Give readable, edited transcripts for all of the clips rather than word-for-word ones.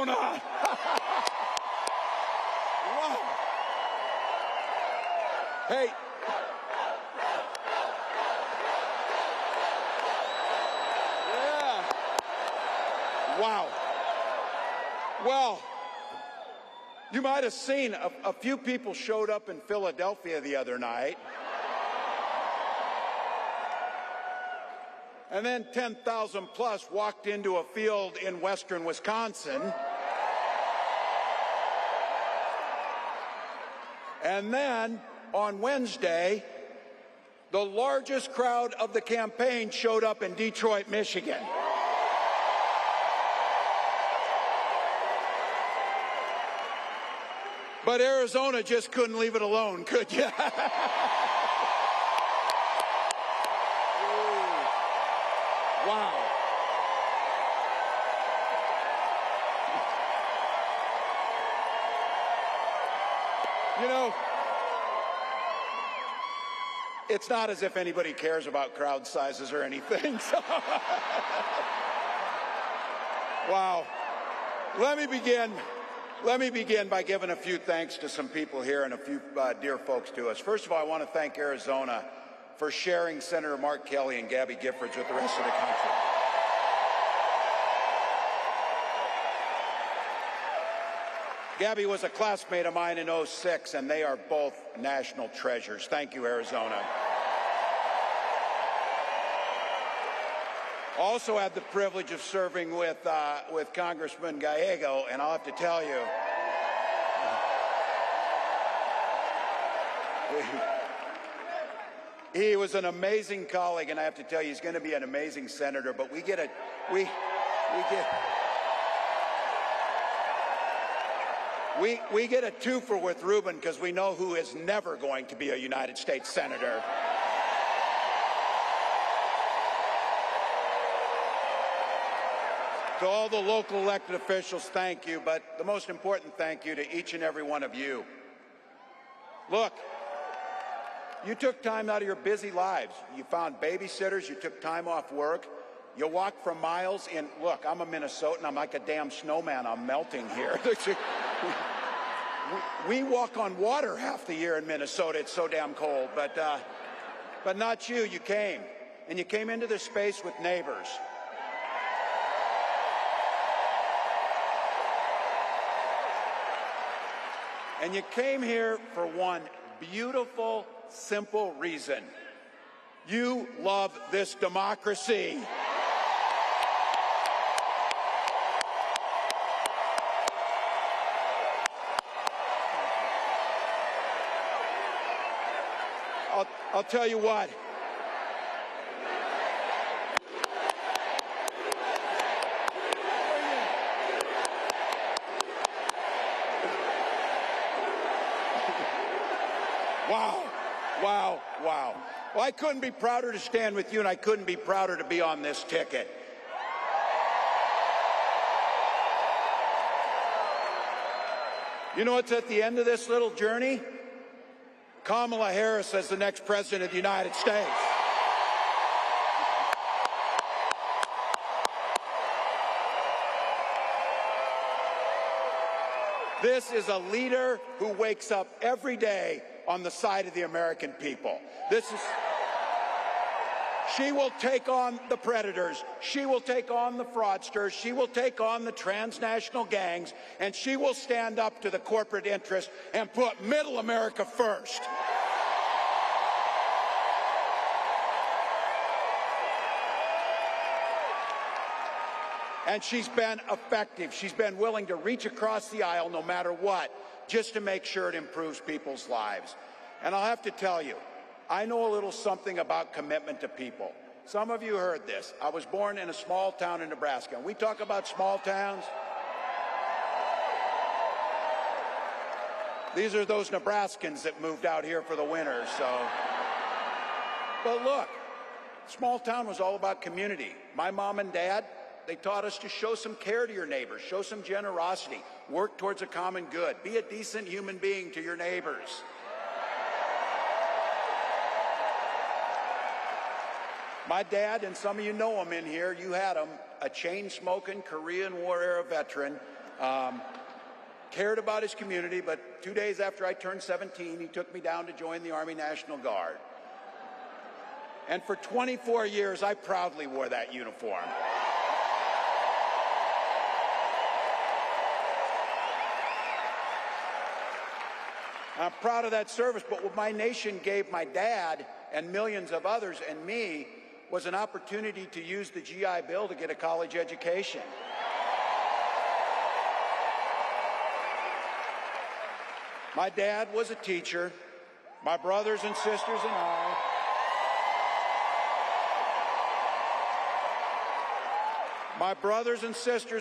Arizona. Wow. Hey. Yeah. Wow. Well, you might have seen a few people showed up in Philadelphia the other night. And then 10,000 plus walked into a field in western Wisconsin. And then on Wednesday, the largest crowd of the campaign showed up in Detroit, Michigan. But Arizona just couldn't leave it alone, could you? Wow. You know, it's not as if anybody cares about crowd sizes or anything. So. Wow. Let me begin by giving a few thanks to some people here and a few dear folks to us. First of all, I want to thank Arizona for sharing Senator Mark Kelly and Gabby Giffords with the rest of the country. Gabby was a classmate of mine in '06, and they are both national treasures. Thank you, Arizona. Also had the privilege of serving with Congressman Gallego, and I'll have to tell you, he was an amazing colleague, and I have to tell you, he's going to be an amazing senator. But we get a twofer with Reuben because we know who is never going to be a United States senator. To all the local elected officials, thank you. But the most important thank you to each and every one of you. Look, you took time out of your busy lives. You found babysitters. You took time off work. You walked for miles in. Look, I'm a Minnesotan. I'm like a damn snowman. I'm melting here. We walk on water half the year in Minnesota. It's so damn cold. But not you. You came. And you came into this space with neighbors. And you came here for one beautiful, simple reason. You love this democracy. I'll tell you what. Wow, wow, wow. Well, I couldn't be prouder to stand with you, and I couldn't be prouder to be on this ticket. You know what's at the end of this little journey? Kamala Harris as the next president of the United States. This is a leader who wakes up every day on the side of the American people. She will take on the predators. She will take on the fraudsters. She will take on the transnational gangs, and she will stand up to the corporate interest and put middle America first. And she's been effective. She's been willing to reach across the aisle no matter what, just to make sure it improves people's lives. And I'll have to tell you, I know a little something about commitment to people. Some of you heard this. I was born in a small town in Nebraska. And we talk about small towns. These are those Nebraskans that moved out here for the winter, so. But look, small town was all about community. My mom and dad, they taught us to show some care to your neighbors, show some generosity, work towards a common good, be a decent human being to your neighbors. My dad, and some of you know him in here, you had him, a chain-smoking Korean War era veteran, cared about his community, but 2 days after I turned 17, he took me down to join the Army National Guard. And for 24 years, I proudly wore that uniform. I'm proud of that service, but what my nation gave my dad and millions of others and me was an opportunity to use the GI Bill to get a college education. My dad was a teacher. My brothers and sisters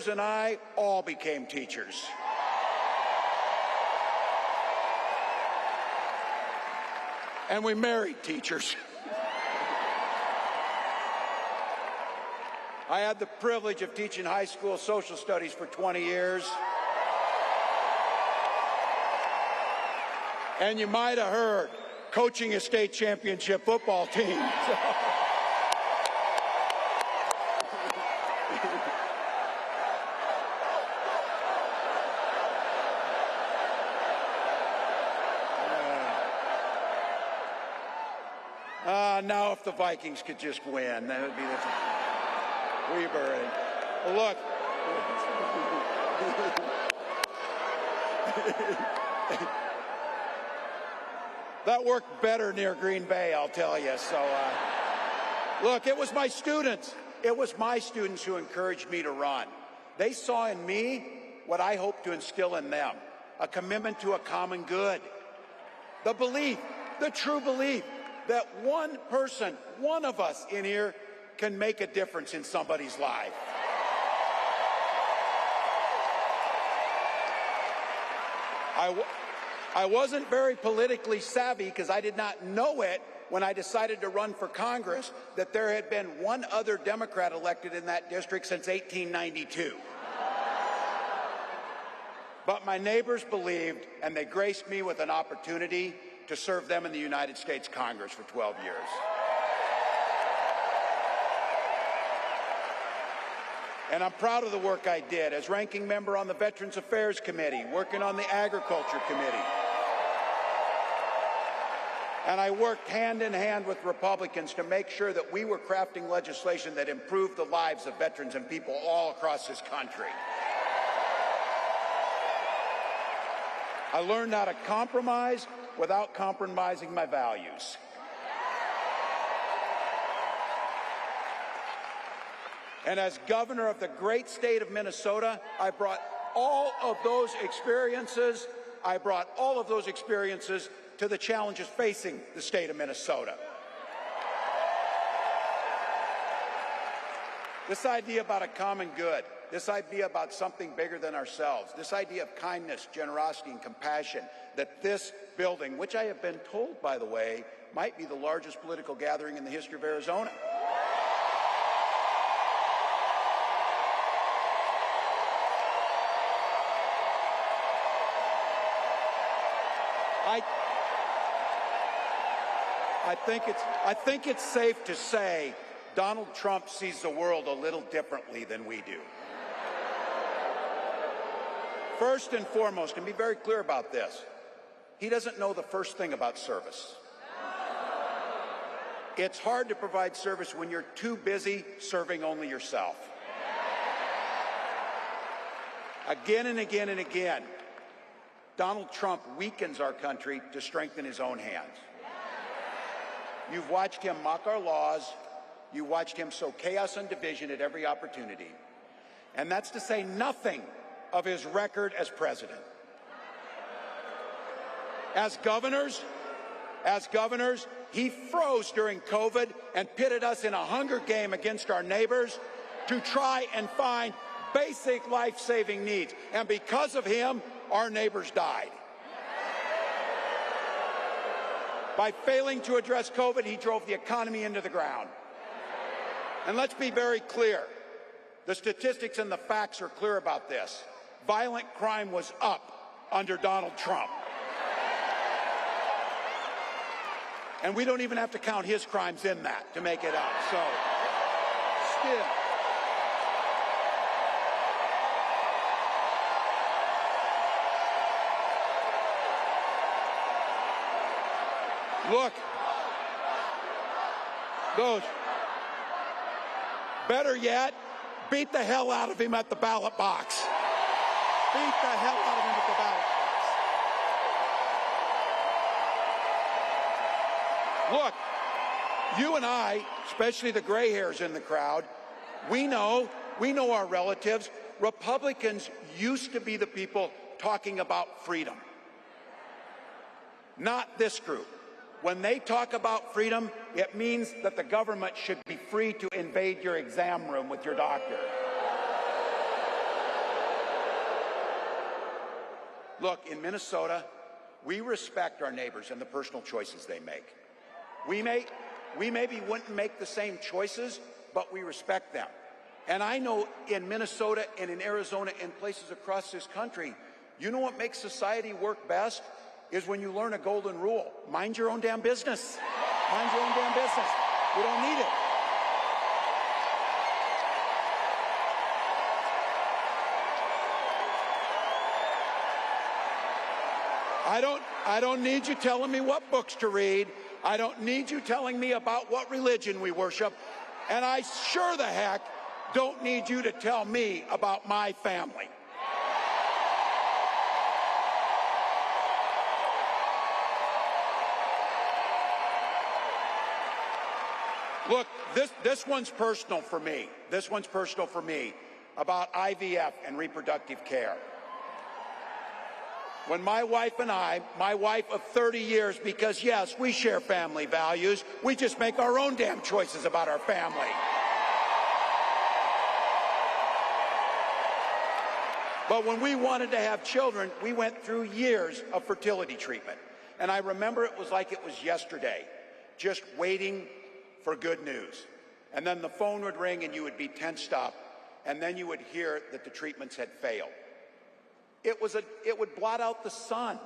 and I all became teachers. And we married teachers. I had the privilege of teaching high school social studies for 20 years. And you might have heard, coaching a state championship football team. Now if the Vikings could just win, that would be the Weber. Well, look. That worked better near Green Bay, I'll tell you. So, look, it was my students. It was my students who encouraged me to run. They saw in me what I hope to instill in them, a commitment to a common good. The belief, the true belief, that one person, one of us in here, can make a difference in somebody's life. I wasn't very politically savvy because I did not know it when I decided to run for Congress that there had been one other Democrat elected in that district since 1892. But my neighbors believed, and they graced me with an opportunity to serve them in the United States Congress for 12 years. And I'm proud of the work I did as ranking member on the Veterans Affairs Committee, working on the Agriculture Committee. And I worked hand in hand with Republicans to make sure that we were crafting legislation that improved the lives of veterans and people all across this country. I learned how to compromise without compromising my values. And as governor of the great state of Minnesota, I brought all of those experiences to the challenges facing the state of Minnesota. This idea about a common good, this idea about something bigger than ourselves, this idea of kindness, generosity, and compassion, that this building, which I have been told, by the way, might be the largest political gathering in the history of Arizona. I think it's safe to say Donald Trump sees the world a little differently than we do. First and foremost, and be very clear about this, he doesn't know the first thing about service. It's hard to provide service when you're too busy serving only yourself. Again and again and again, Donald Trump weakens our country to strengthen his own hands. You've watched him mock our laws. You watched him sow chaos and division at every opportunity. And that's to say nothing of his record as president. As governors, he froze during COVID and pitted us in a hunger game against our neighbors to try and find basic life-saving needs. And because of him, our neighbors died. By failing to address COVID, he drove the economy into the ground. And let's be very clear. The statistics and the facts are clear about this. Violent crime was up under Donald Trump. And we don't even have to count his crimes in that to make it up. So, still. Look, those. Better yet, beat the hell out of him at the ballot box. Beat the hell out of him at the ballot box. Look, you and I, especially the gray hairs in the crowd, we know our relatives. Republicans used to be the people talking about freedom. Not this group. When they talk about freedom, it means that the government should be free to invade your exam room with your doctor. Look, in Minnesota, we respect our neighbors and the personal choices they make. We maybe wouldn't make the same choices, but we respect them. And I know in Minnesota and in Arizona and places across this country, you know what makes society work best? Is when you learn a golden rule. Mind your own damn business. Mind your own damn business. You don't need it. I don't need you telling me what books to read. I don't need you telling me about what religion we worship. And I sure the heck don't need you to tell me about my family. Look, this one's personal for me. This one's personal for me about IVF and reproductive care. When my wife and I, my wife of 30 years, because yes, we share family values, we just make our own damn choices about our family. But when we wanted to have children, we went through years of fertility treatment. And I remember it was like it was yesterday, just waiting for good news. And then the phone would ring and you would be tensed up, and then you would hear that the treatments had failed. It would blot out the sun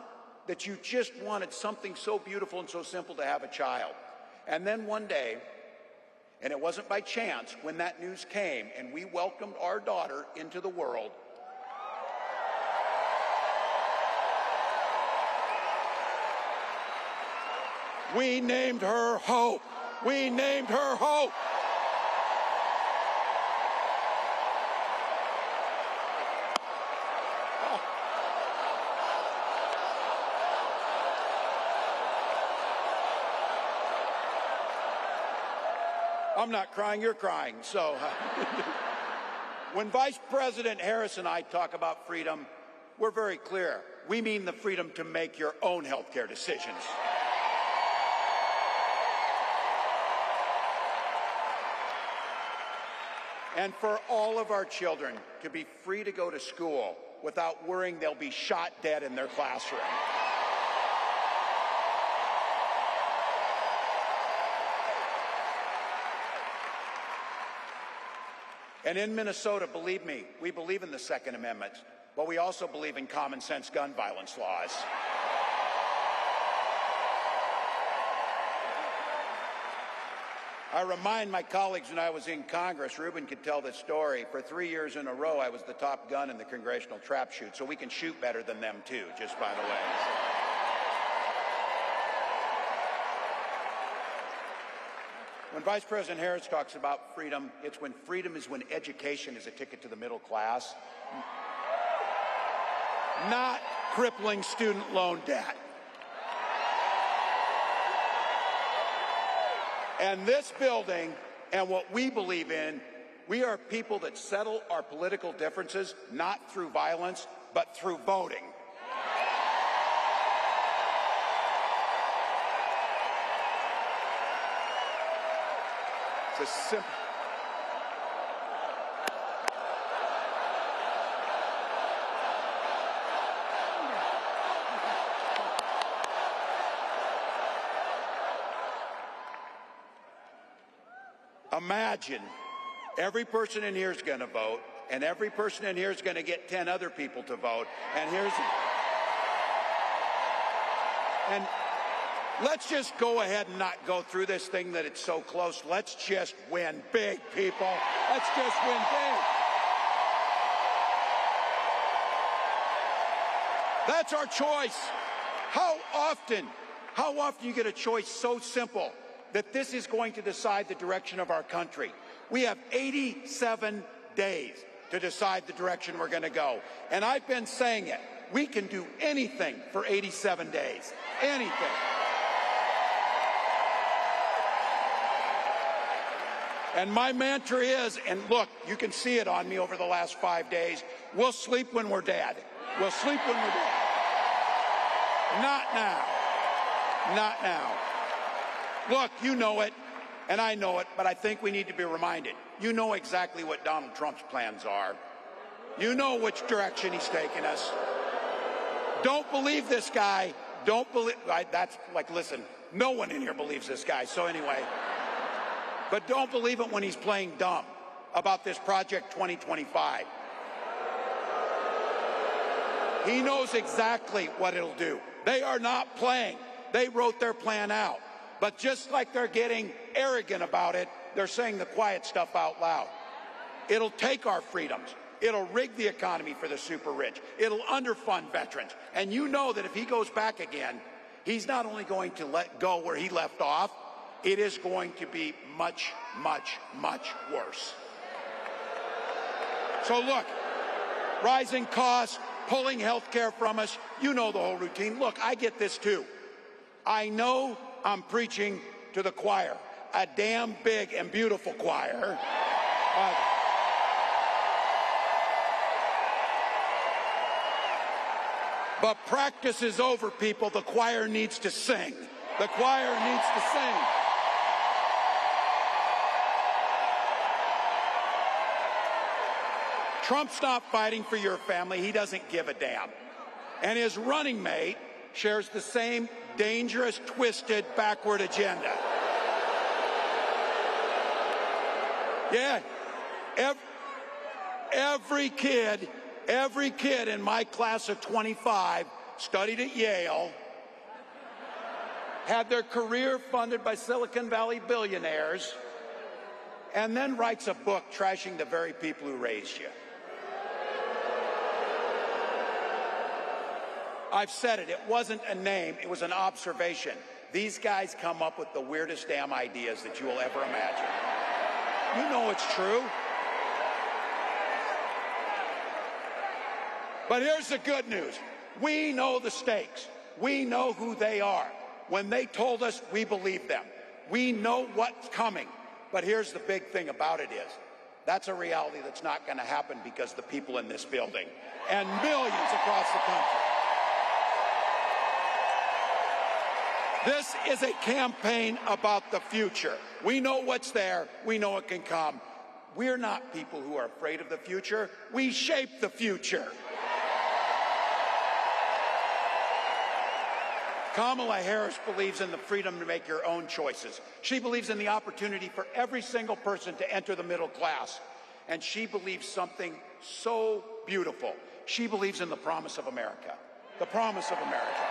that you just wanted something so beautiful and so simple to have a child. And then one day, and it wasn't by chance, when that news came and we welcomed our daughter into the world, we named her Hope. We named her Hope. I'm not crying, you're crying. So when Vice President Harris and I talk about freedom, we're very clear. We mean the freedom to make your own health care decisions. And for all of our children to be free to go to school without worrying they'll be shot dead in their classroom. And in Minnesota, believe me, we believe in the Second Amendment, but we also believe in common sense gun violence laws. I remind my colleagues when I was in Congress, Ruben could tell this story, for 3 years in a row I was the top gun in the congressional trap shoot, so we can shoot better than them too, just by the way. When Vice President Harris talks about freedom, it's when freedom is when education is a ticket to the middle class, not crippling student loan debt. And this building and what we believe in, we are people that settle our political differences not through violence, but through voting. It's a simple. Imagine every person in here is going to vote, and every person in here is going to get 10 other people to vote. And let's just go ahead and not go through this thing that it's so close. Let's just win big, people. Let's just win big. That's our choice. How How often you get a choice so simple that this is going to decide the direction of our country? We have 87 days to decide the direction we're going to go. And I've been saying it. We can do anything for 87 days. Anything. And my mantra is, and look, you can see it on me over the last 5 days, we'll sleep when we're dead. We'll sleep when we're dead. Not now. Not now. Look, you know it, and I know it, but I think we need to be reminded. You know exactly what Donald Trump's plans are. You know which direction he's taking us. Don't believe this guy. Don't believe, that's like, listen, no one in here believes this guy, so anyway. But don't believe it when he's playing dumb about this Project 2025. He knows exactly what it'll do. They are not playing. They wrote their plan out. But just like they're getting arrogant about it, they're saying the quiet stuff out loud. It'll take our freedoms. It'll rig the economy for the super rich. It'll underfund veterans. And you know that if he goes back again, he's not only going to let go where he left off, it is going to be much, much, much worse. So look, rising costs, pulling health care from us, you know the whole routine. Look, I get this too. I know I'm preaching to the choir, a damn big and beautiful choir. But practice is over, people. The choir needs to sing. The choir needs to sing. Trump's not fighting for your family. He doesn't give a damn. And his running mate shares the same dangerous, twisted, backward agenda. Yeah. Every kid in my class of 25 studied at Yale, had their career funded by Silicon Valley billionaires, and then writes a book trashing the very people who raised you. I've said it. It wasn't a name. It was an observation. These guys come up with the weirdest damn ideas that you will ever imagine. You know it's true. But here's the good news. We know the stakes. We know who they are. When they told us, we believed them. We know what's coming. But here's the big thing about it is, that's a reality that's not going to happen because the people in this building and millions across the country. This is a campaign about the future. We know what's there. We know it can come. We're not people who are afraid of the future. We shape the future. Kamala Harris believes in the freedom to make your own choices. She believes in the opportunity for every single person to enter the middle class. And she believes something so beautiful. She believes in the promise of America. The promise of America.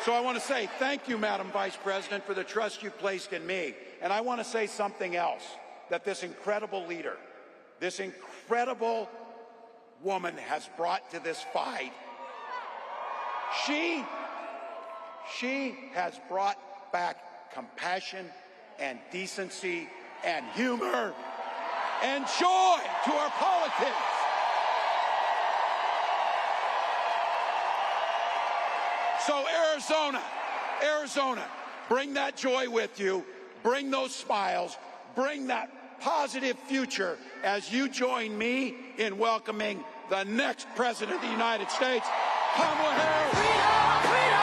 So I want to say thank you, Madam Vice President, for the trust you placed in me. And I want to say something else, that this incredible leader, this incredible woman has brought to this fight. She has brought back compassion and decency and humor and joy to our politics. So Arizona, bring that joy with you, bring those smiles, bring that positive future as you join me in welcoming the next President of the United States, Kamala Harris. Freedom, freedom.